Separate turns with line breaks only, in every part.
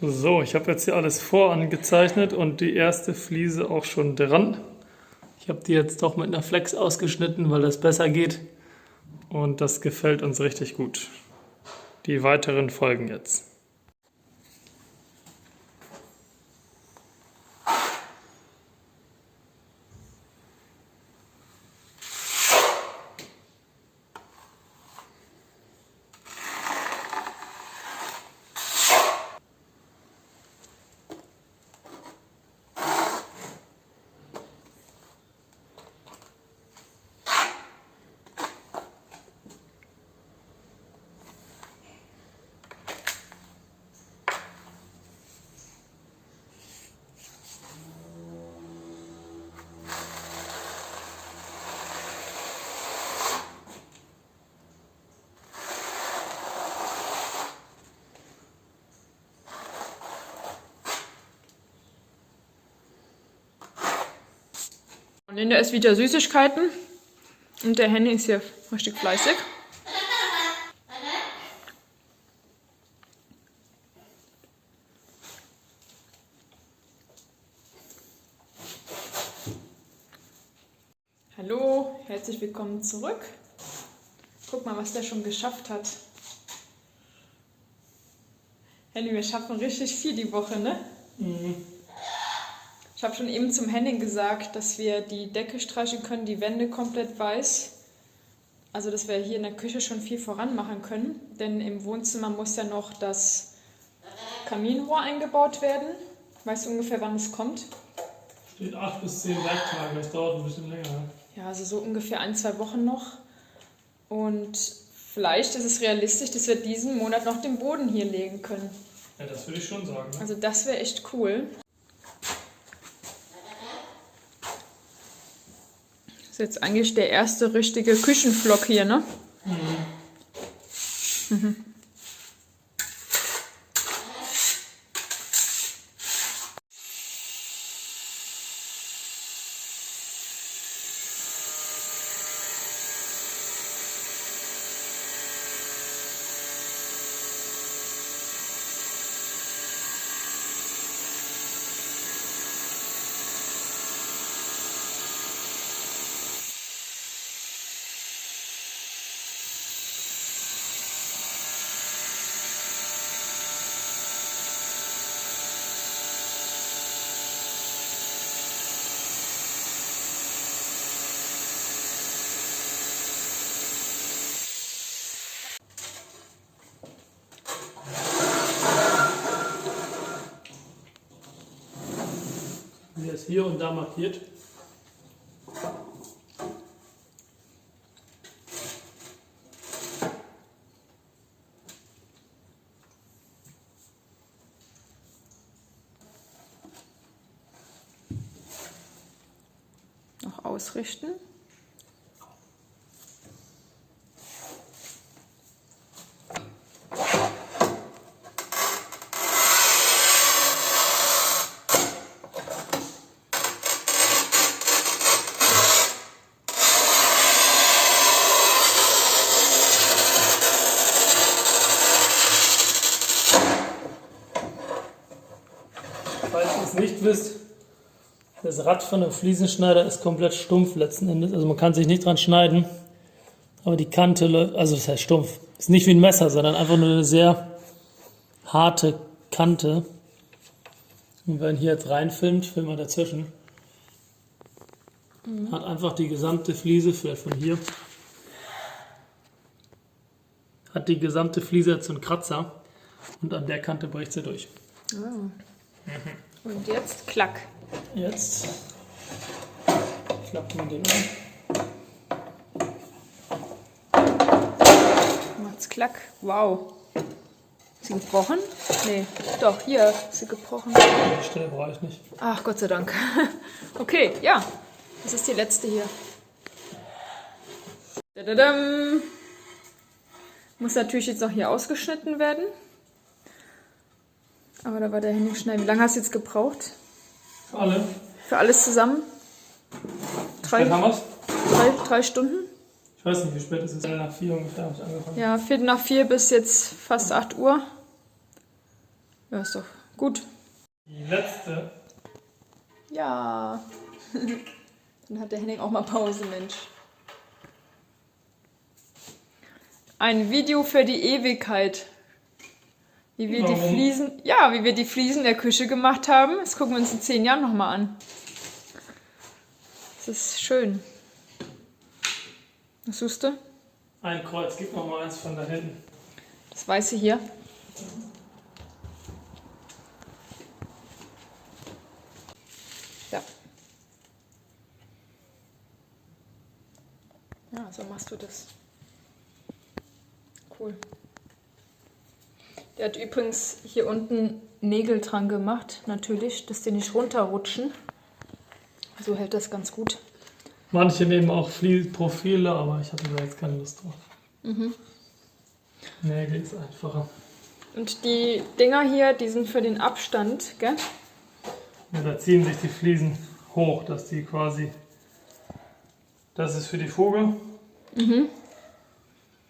So, ich habe jetzt hier alles vorangezeichnet und die erste Fliese auch schon dran. Ich habe die jetzt doch mit einer Flex ausgeschnitten, weil das besser geht. Und das gefällt uns richtig gut. Die weiteren folgen jetzt.
Und Linda isst wieder Süßigkeiten und der Henny ist hier richtig fleißig. Hallo, herzlich willkommen zurück. Guck mal, was der schon geschafft hat. Henny, wir schaffen richtig viel die Woche, ne? Mhm. Ich habe schon eben zum Henning gesagt, dass wir die Decke streichen können, die Wände komplett weiß. Also, dass wir hier in der Küche schon viel voran machen können. Denn im Wohnzimmer muss ja noch das Kaminrohr eingebaut werden. Weißt du ungefähr, wann es kommt?
Steht 8 bis 10 Werktage, das dauert ein bisschen länger.
Ja, also so ungefähr 1-2 Wochen noch. Und vielleicht ist es realistisch, dass wir diesen Monat noch den Boden hier legen können.
Ja, das würde ich schon sagen. Ne?
Also das wäre echt cool. Das ist jetzt eigentlich der erste richtige Küchenvlog hier, ne? Mhm.
Hier ist hier und da markiert.
Noch ausrichten.
Falls ihr es nicht wisst, das Rad von einem Fliesenschneider ist komplett stumpf letzten Endes. Also man kann sich nicht dran schneiden, aber die Kante läuft, also das heißt stumpf. Ist nicht wie ein Messer, sondern einfach nur eine sehr harte Kante. Und wenn hier jetzt reinfilmt, filmen wir dazwischen, hat einfach die gesamte Fliese, vielleicht von hier, hat die gesamte Fliese jetzt so einen Kratzer und an der Kante bricht sie durch.
Oh. Und jetzt klack.
Jetzt klappt man den um.
Macht's klack. Wow. Ist sie gebrochen? Nee, doch, hier ist sie gebrochen.
Die Stelle brauche ich nicht.
Ach, Gott sei Dank. Okay, ja. Das ist die letzte hier. Dadadam. Muss natürlich jetzt noch hier ausgeschnitten werden. Aber da war der Henning schnell. Wie lange hast du jetzt gebraucht?
Für alle.
Für alles zusammen?
Spät haben wir's?
3 Stunden?
Ich weiß nicht, wie spät ist es? Nach 4 ungefähr habe ich angefangen.
Ja, 4 nach 4 bis jetzt fast 8 Uhr. Ja, ist doch Gut.
Die letzte.
Ja. Dann hat der Henning auch mal Pause, Mensch. Ein Video für die Ewigkeit. Wie wir die Fliesen der Küche gemacht haben. Das gucken wir uns in 10 Jahren nochmal an. Das ist schön. Was suchst du?
Ein Kreuz, gib noch mal eins von da hinten.
Das weiße hier. Ja. Ja, so machst du das. Cool. Der hat übrigens hier unten Nägel dran gemacht, natürlich, dass die nicht runterrutschen. So hält das ganz gut.
Manche nehmen auch Profile, aber ich hatte da jetzt keine Lust drauf. Nägel ist einfacher.
Und die Dinger hier, die sind für den Abstand, gell?
Ja, da ziehen sich die Fliesen hoch, dass die quasi... Das ist für die Fuge.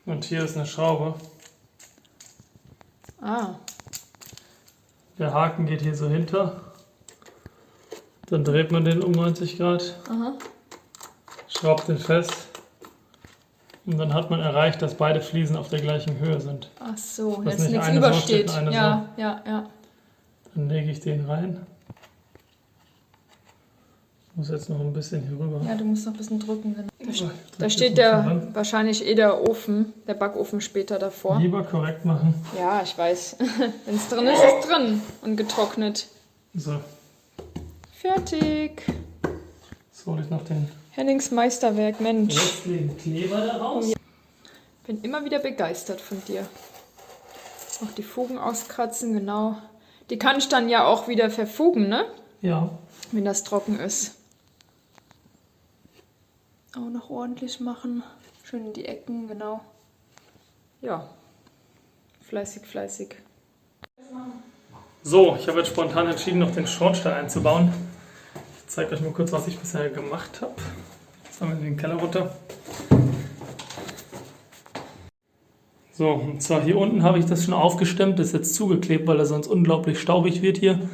Und hier ist eine Schraube.
Ah,
Der Haken geht hier so hinter. Dann dreht man den um 90 Grad. Schraubt den fest. Und dann hat man erreicht, dass beide Fliesen auf der gleichen Höhe sind.
ach so,
Dass
jetzt
nicht
nichts
eine so
übersteht.
steht und eine
Ja, ja, ja.
Dann lege ich den rein. Ich muss jetzt noch ein bisschen hier rüber.
Ja, du musst noch ein bisschen drücken. Genau. Da
Drück
steht
das noch dran.
wahrscheinlich der Ofen, der Backofen später davor.
Lieber korrekt machen.
Ja, ich weiß. Wenn es drin ist, ist es drin und getrocknet.
So,
Fertig.
jetzt hole ich noch den
Hennings Meisterwerk, Mensch.
restlichen Kleber da raus.
Bin immer wieder begeistert von dir. Auch die Fugen auskratzen, genau. Die kann ich dann ja auch wieder verfugen, ne?
Ja,
Wenn das trocken ist. Auch noch ordentlich machen. Schön in die Ecken, genau. Ja. Fleißig, fleißig.
so, ich habe jetzt spontan entschieden, noch den Schornstein einzubauen. Ich zeige euch mal kurz, was ich bisher gemacht habe. Jetzt haben wir den Keller runter. So, und zwar hier unten habe ich das schon aufgestemmt, das ist jetzt zugeklebt, weil das sonst unglaublich staubig wird hier.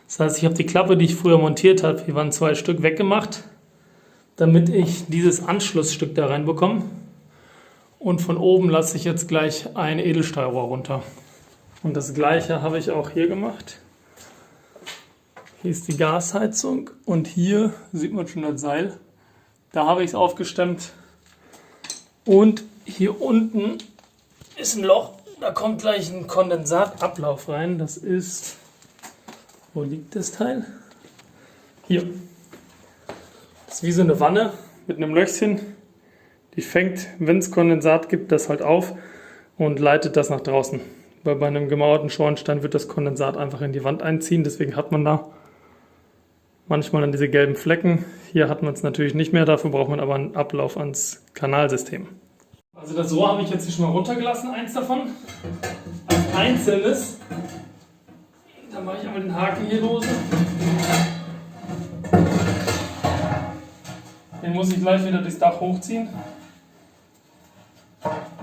Das heißt, ich habe die Klappe, die ich früher montiert habe, hier waren 2 Stück weggemacht, damit ich dieses Anschlussstück da reinbekomme. Und von oben lasse ich jetzt gleich ein Edelstahlrohr runter. Und das gleiche habe ich auch hier gemacht. Hier ist die Gasheizung und hier sieht man schon das Seil. Da habe ich es aufgestemmt. Und hier unten ist ein Loch, da kommt gleich ein Kondensatablauf rein. Das ist, wo liegt das Teil? Hier. Das ist wie so eine Wanne mit einem Löchchen. Die fängt, wenn es Kondensat gibt, das halt auf und leitet das nach draußen. Weil bei einem gemauerten Schornstein wird das Kondensat einfach in die Wand einziehen. Deswegen hat man da manchmal dann diese gelben Flecken. Hier hat man es natürlich nicht mehr, dafür braucht man aber einen Ablauf ans Kanalsystem. Also das Rohr habe ich jetzt hier schon mal runtergelassen, eins davon. Als einzelnes. Dann mache ich einmal den Haken hier lose. Den muss ich gleich wieder durchs Dach hochziehen.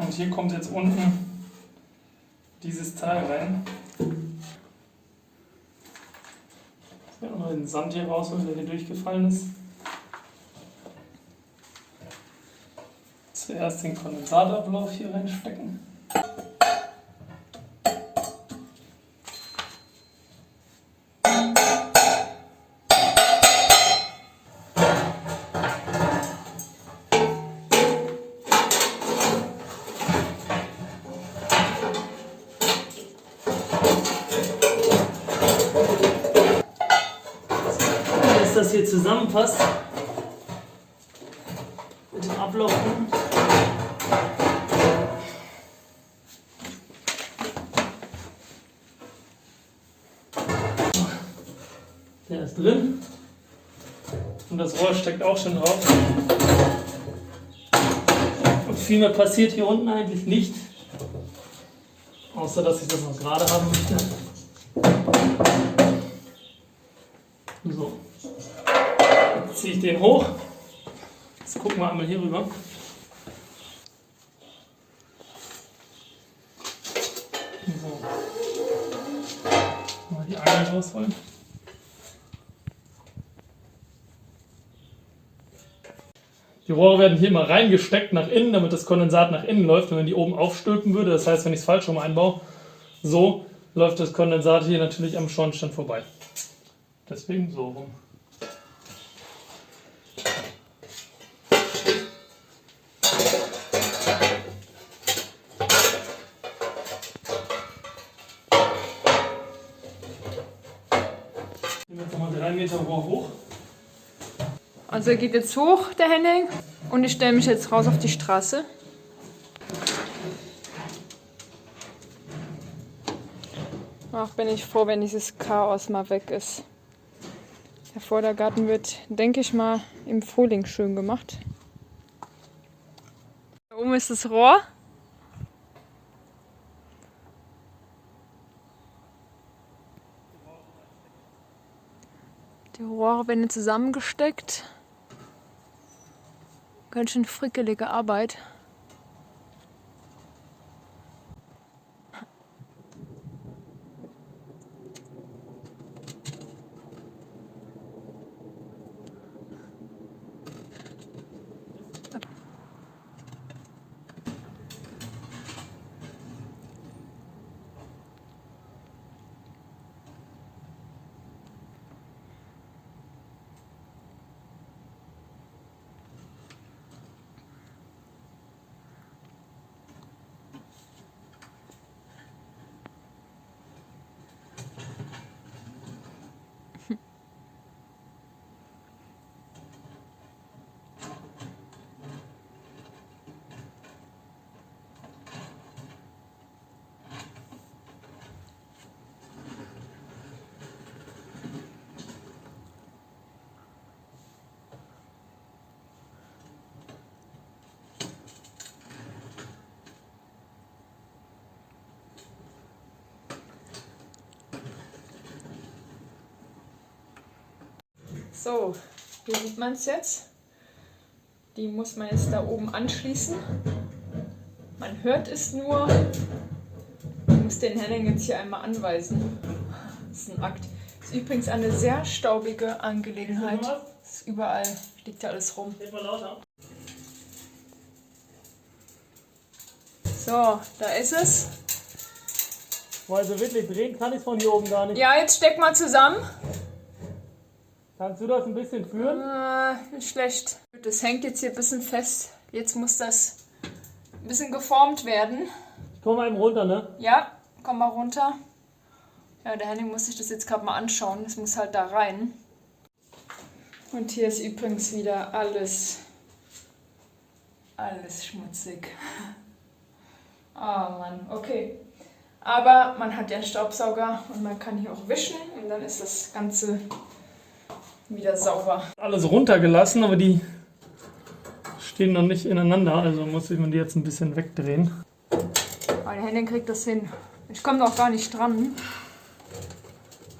Und hier kommt jetzt unten dieses Teil rein. Ich werde noch den Sand hier rausholen, der hier durchgefallen ist. Zuerst den Kondensatablauf hier reinstecken. Dass das hier zusammenpasst mit dem Ablauf unten. Der ist drin und das Rohr steckt auch schon drauf. Und viel mehr passiert hier unten eigentlich nicht, außer dass ich das noch gerade haben möchte. So, jetzt ziehe ich den hoch. Jetzt gucken wir einmal hier rüber. So. Mal die Eier rausholen. Die Rohre werden hier immer reingesteckt nach innen, damit das Kondensat nach innen läuft. Wenn man die oben aufstülpen würde, das heißt, wenn ich es falsch rum einbaue, so läuft das Kondensat hier natürlich am Schornstein vorbei. Deswegen so rum. Nehmen wir jetzt nochmal 3 Meter Rohr hoch.
Also er geht jetzt hoch, der Henning, und ich stelle mich jetzt raus auf die Straße. Ach, bin ich froh, wenn dieses Chaos mal weg ist. Der Vordergarten wird, denke ich mal, im Frühling schön gemacht. Da oben ist das Rohr. Die Rohre werden zusammengesteckt. Ganz schön frickelige Arbeit. So, hier sieht man es jetzt. Die muss man jetzt da oben anschließen. Man hört es nur. Ich muss den Henning jetzt hier einmal anweisen. Das ist ein Akt. Das ist übrigens eine sehr staubige Angelegenheit. Das ist überall, liegt ja alles rum.
Geht mal lauter.
So, da ist es.
Also wirklich drehen kann ich es von hier oben gar nicht.
Ja, jetzt steck mal zusammen.
Kannst du das ein bisschen führen?
Nicht schlecht. Das hängt jetzt hier ein bisschen fest. Jetzt muss das ein bisschen geformt werden.
Ich komme eben runter, ne?
Ja, komm mal runter. Ja, der Henning muss sich das jetzt gerade mal anschauen. Das muss halt da rein. Und hier ist übrigens wieder alles schmutzig. Oh Mann, okay. Aber man hat ja einen Staubsauger und man kann hier auch wischen und dann ist das Ganze wieder sauber.
Alles runtergelassen, aber die stehen noch nicht ineinander, also muss ich mir die jetzt ein bisschen wegdrehen.
Aber der Henning kriegt das hin. Ich komme noch gar nicht dran.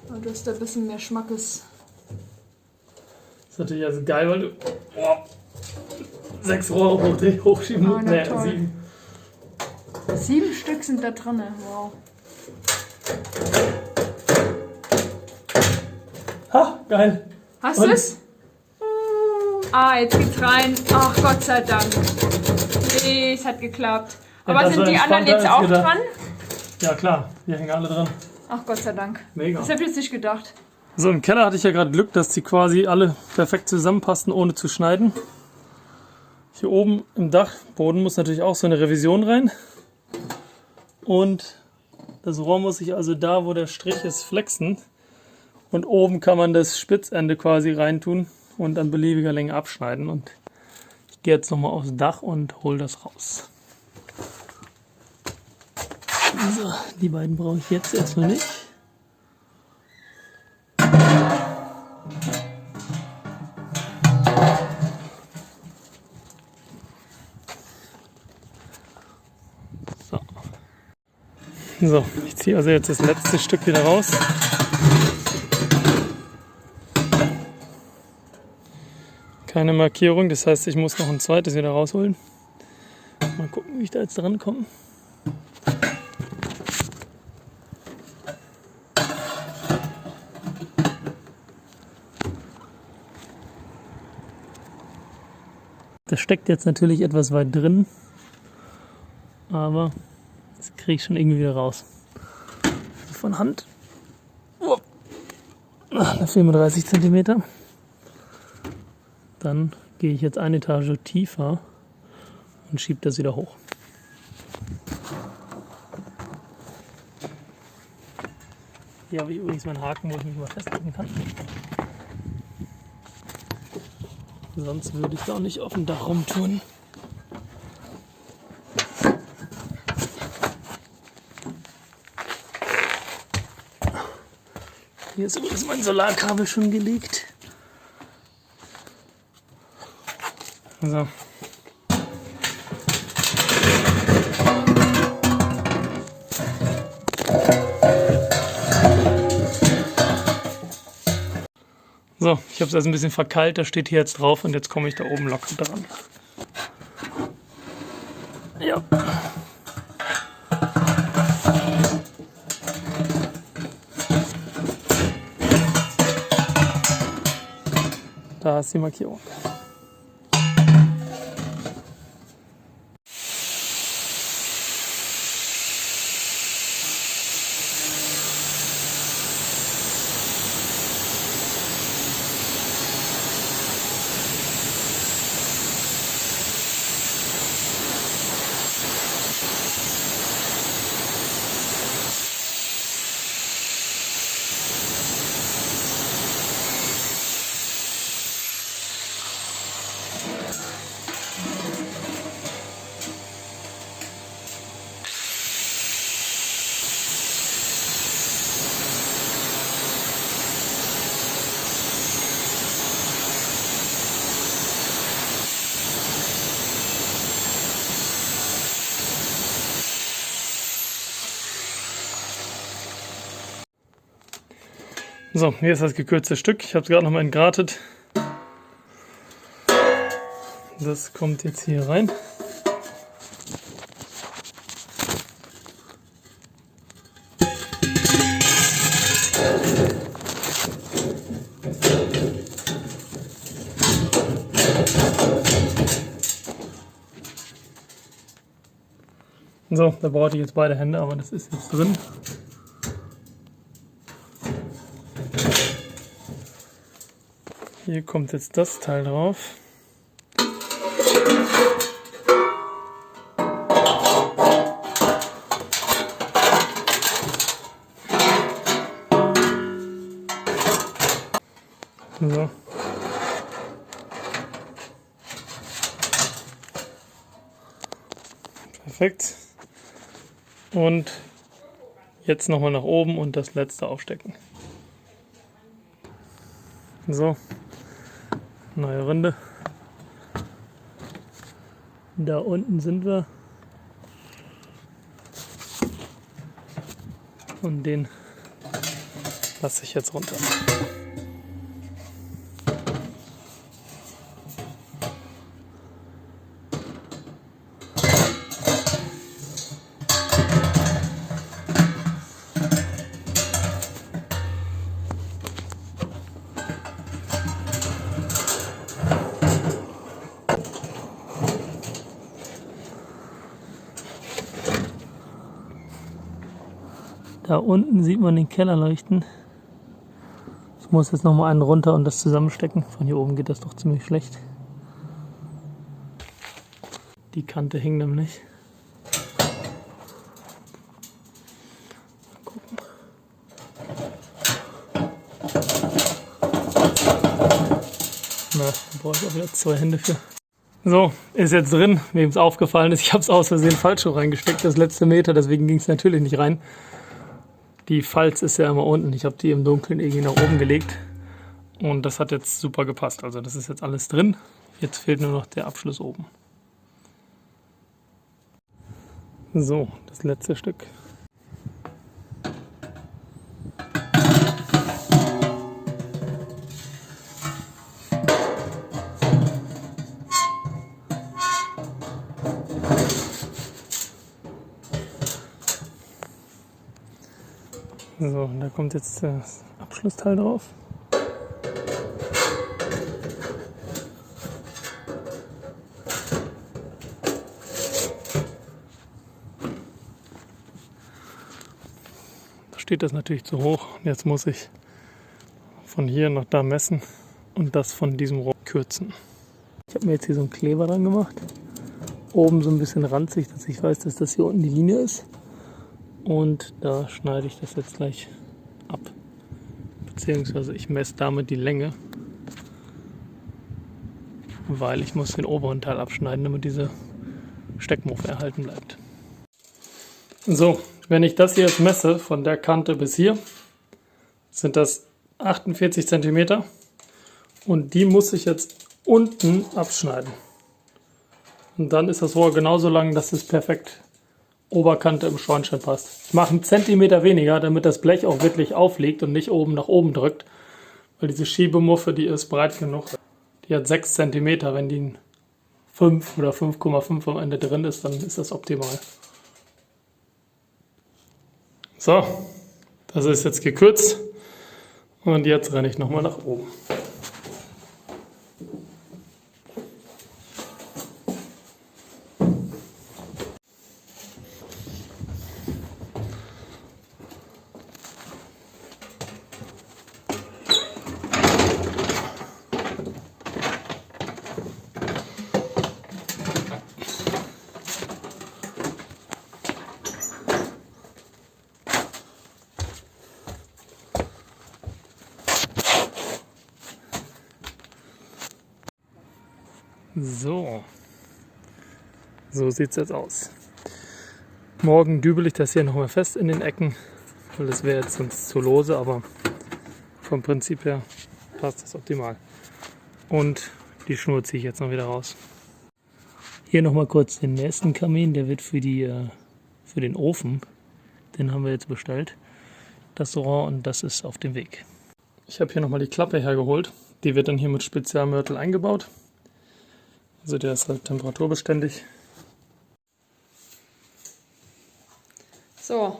Aber du hast da ein bisschen mehr Schmackes.
Das ist natürlich also geil, weil du 6 Rohre hochschieben musst.
na
Nee,
toll.
7.
7 Stück sind da drin. Wow.
Ha, geil.
Hast du es? Ah, jetzt geht's rein. Ach, Gott sei Dank. Nee, es hat geklappt.
Ja,
Aber
das
sind
war
die anderen
entspannter
jetzt
als
auch
gedacht.
dran?
Ja klar, die hängen alle dran.
Ach, Gott sei Dank.
Mega.
Das habe ich jetzt nicht gedacht.
So, im Keller hatte ich ja gerade Glück, dass die quasi alle perfekt zusammenpassen, ohne zu schneiden. Hier oben im Dachboden muss natürlich auch so eine Revision rein. Und das Rohr muss sich also da, wo der Strich ist, flexen. Und oben kann man das Spitzende quasi reintun und an beliebiger Länge abschneiden. Und ich gehe jetzt nochmal aufs Dach und hole das raus. So, die beiden brauche ich jetzt erstmal nicht. So, ich ziehe also jetzt das letzte Stück wieder raus. Keine Markierung, das heißt, ich muss noch ein zweites wieder rausholen. Mal gucken, wie ich da jetzt dran komme. Das steckt jetzt natürlich etwas weit drin, aber das kriege ich schon irgendwie wieder raus. Von Hand. Da fehlen mir 30 cm. Dann gehe ich jetzt eine Etage tiefer und schiebe das wieder hoch. Hier habe ich übrigens meinen Haken, wo ich mich mal festdrücken kann. Sonst würde ich da auch nicht auf dem Dach rumtun. Hier ist übrigens mein Solarkabel schon gelegt. So. So, ich habe es also ein bisschen verkeilt, das steht hier jetzt drauf und jetzt komme ich da oben locker dran. Ja. Da ist die Markierung. So, hier ist das gekürzte Stück. Ich habe es gerade noch mal entgratet. Das kommt jetzt hier rein. So, da brauchte ich jetzt beide Hände, aber das ist jetzt drin. Hier kommt jetzt das Teil drauf. So. Perfekt. Und jetzt nochmal nach oben und das letzte aufstecken. So. Neue Rinde. Da unten sind wir. Und den lasse ich jetzt runter. Da unten sieht man den Keller leuchten. Ich muss jetzt noch mal einen runter und das zusammenstecken. Von hier oben geht das doch ziemlich schlecht. Die Kante hing nämlich. Mal gucken. Na, da brauche ich auch wieder 2 Hände für. So, ist jetzt drin. Wem es aufgefallen ist, ich habe es aus Versehen falsch schon reingesteckt, das letzte Meter, deswegen ging es natürlich nicht rein. Die Falz ist ja immer unten. Ich habe die im Dunkeln irgendwie nach oben gelegt. Und das hat jetzt super gepasst. Also das ist jetzt alles drin. Jetzt fehlt nur noch der Abschluss oben. So, das letzte Stück. So, da kommt jetzt das Abschlussteil drauf. steht das natürlich zu hoch. Jetzt muss ich von hier nach da messen und das von diesem Rohr kürzen. Ich habe mir jetzt hier so einen Kleber dran gemacht. Oben so ein bisschen ranzig, dass ich weiß, dass das hier unten die Linie ist. Und da schneide ich das jetzt gleich ab. Beziehungsweise ich messe damit die Länge, weil ich muss den oberen Teil abschneiden, damit diese Steckmuffe erhalten bleibt. So, wenn ich das hier jetzt messe, von der Kante bis hier, sind das 48 cm. Und die muss ich jetzt unten abschneiden. Und dann ist das Rohr genauso lang, dass es perfekt Oberkante im Schornstein passt. Ich mache einen Zentimeter weniger, damit das Blech auch wirklich aufliegt und nicht oben nach oben drückt. Weil diese Schiebemuffe, die ist breit genug. Die hat 6 cm. Wenn die in 5 oder 5,5 am Ende drin ist, dann ist das optimal. So, das ist jetzt gekürzt. Und jetzt renne ich nochmal nach oben. So sieht es jetzt aus. Morgen dübel ich das hier nochmal fest in den Ecken, weil das wäre jetzt sonst zu lose, aber vom Prinzip her passt das optimal. Und die Schnur ziehe ich jetzt noch wieder raus. Hier nochmal kurz den nächsten Kamin, der wird für den Ofen, den haben wir jetzt bestellt, das Rohr, und das ist auf dem Weg. Ich habe hier nochmal die Klappe hergeholt, die wird dann hier mit Spezialmörtel eingebaut. Also der ist halt temperaturbeständig.
So,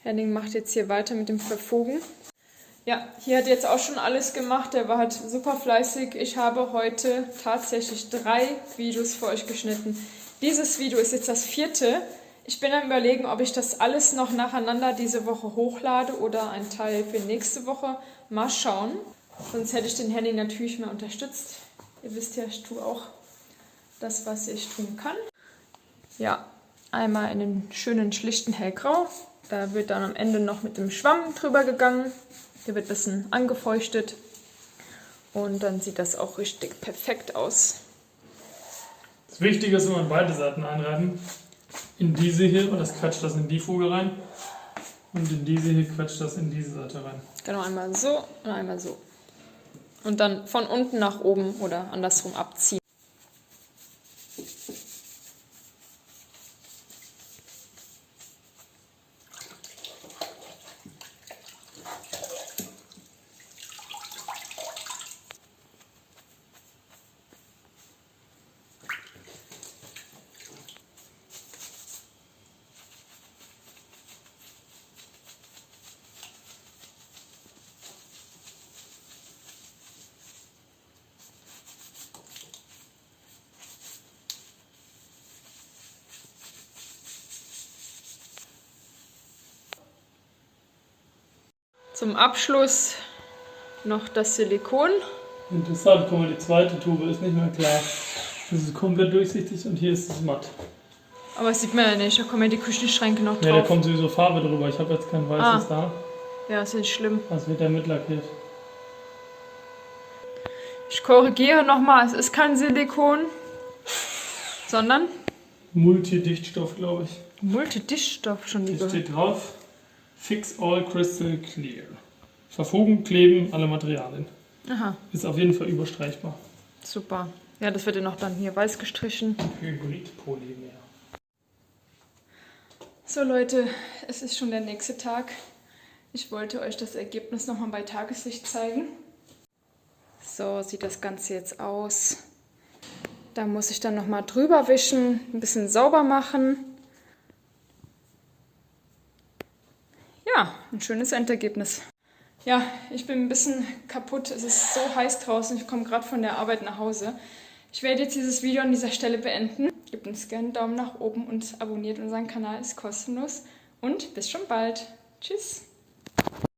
Henning macht jetzt hier weiter mit dem Verfugen. Ja, hier hat jetzt auch schon alles gemacht, der war halt super fleißig. Ich habe heute tatsächlich 3 Videos für euch geschnitten. Dieses Video ist jetzt das 4. Ich bin am Überlegen, ob ich das alles noch nacheinander diese Woche hochlade oder einen Teil für nächste Woche. Mal schauen, sonst hätte ich den Henning natürlich mehr unterstützt. Ihr wisst ja, ich tue auch das, was ich tun kann. Ja, einmal in den schönen, schlichten Hellgrau. Da wird dann am Ende noch mit dem Schwamm drüber gegangen. Der wird ein bisschen angefeuchtet. Und dann sieht das auch richtig perfekt aus.
Das Wichtige ist, wenn man beide Seiten einreiben. In diese hier, und das quetscht das in die Fuge rein. Und in diese hier quetscht das in diese Seite rein.
Genau, einmal so und einmal so. Und dann von unten nach oben oder andersrum abziehen. Zum Abschluss noch das Silikon.
Interessant, guck mal, die zweite Tube ist nicht mehr klar. Das ist komplett durchsichtig und hier ist es matt.
Aber das sieht man ja nicht, da kommen ja die Küchenschränke noch drauf.
Ja, da kommt sowieso Farbe drüber. Ich habe jetzt kein weißes da.
Ja, ist nicht schlimm.
Das wird ja mitlackiert.
Ich korrigiere nochmal, es ist kein Silikon, sondern
Multidichtstoff, glaube ich.
Multidichtstoff schon
Hier
wieder.
steht drauf: Fix all crystal clear. Verfugen, kleben, alle Materialien.
Aha,
Ist auf jeden Fall überstreichbar.
super. Ja, das wird ja noch dann hier weiß gestrichen.
Hybridpolymer.
So Leute, es ist schon der nächste Tag. Ich wollte euch das Ergebnis nochmal bei Tageslicht zeigen. So sieht das Ganze jetzt aus. Da muss ich dann nochmal drüber wischen, ein bisschen sauber machen. Ja, ein schönes Endergebnis. Ja, ich bin ein bisschen kaputt. Es ist so heiß draußen. Ich komme gerade von der Arbeit nach Hause. Ich werde jetzt dieses Video an dieser Stelle beenden. Gebt uns gerne einen Daumen nach oben und abonniert unseren Kanal, ist kostenlos. Und bis schon bald. Tschüss.